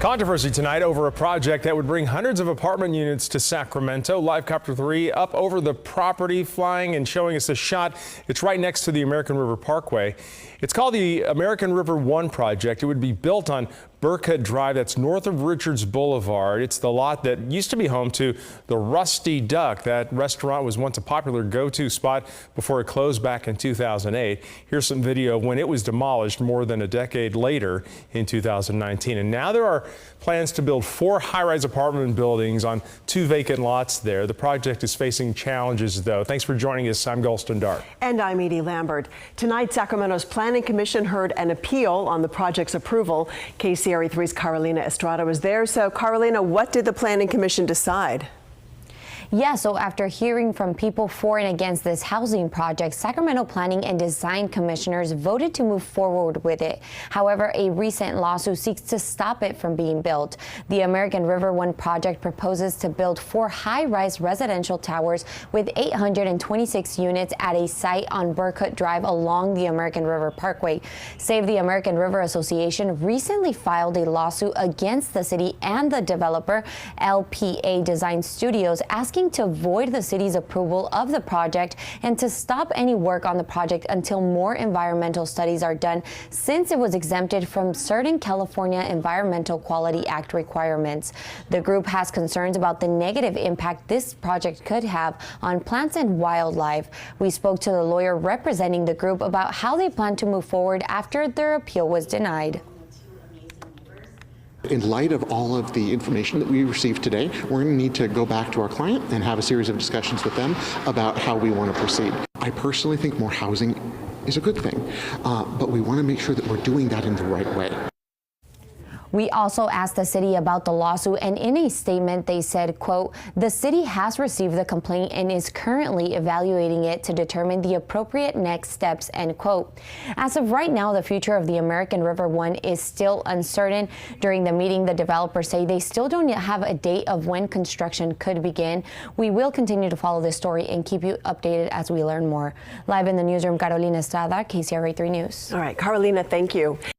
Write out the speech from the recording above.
Controversy tonight over a project that would bring hundreds of apartment units to Sacramento. Livecopter 3 up over the property, flying and showing us a shot. It's right next to the American River Parkway. It's called the American River 1 project. It would be built on Burkett Drive, that's north of Richards Boulevard. It's the lot that used to be home to the Rusty Duck. That restaurant was once a popular go-to spot before it closed back in 2008. Here's some video when it was demolished more than a decade later in 2019. And now there are plans to build 4 high-rise apartment buildings on 2 vacant lots there. The project is facing challenges, though. Thanks for joining us. I'm Golston Dart. And I'm Edie Lambert. Tonight, Sacramento's Planning Commission heard an appeal on the project's approval. KCRA3's Carolina Estrada was there. So, Carolina, what did the Planning Commission decide? Yeah, so after hearing from people for and against this housing project, Sacramento Planning and Design Commissioners voted to move forward with it. However, a recent lawsuit seeks to stop it from being built. The American River 1 project proposes to build 4 high-rise residential towers with 826 units at a site on Burkett Drive along the American River Parkway. Save the American River Association recently filed a lawsuit against the city and the developer, LPA Design Studios, asking to void the city's approval of the project and to stop any work on the project until more environmental studies are done, since it was exempted from certain California Environmental Quality Act requirements. The group has concerns about the negative impact this project could have on plants and wildlife. We spoke to the lawyer representing the group about how they plan to move forward after their appeal was denied. In light of all of the information that we received today, we're going to need to go back to our client and have a series of discussions with them about how we want to proceed. I personally think more housing is a good thing, but we want to make sure that we're doing that in the right way. We also asked the city about the lawsuit, and in a statement they said, quote, "The city has received the complaint and is currently evaluating it to determine the appropriate next steps," end quote. As of right now, the future of the American River 1 is still uncertain. During the meeting, the developers say they still don't yet have a date of when construction could begin. We will continue to follow this story and keep you updated as we learn more. Live in the newsroom, Carolina Estrada, KCRA3 News. All right, Carolina, thank you.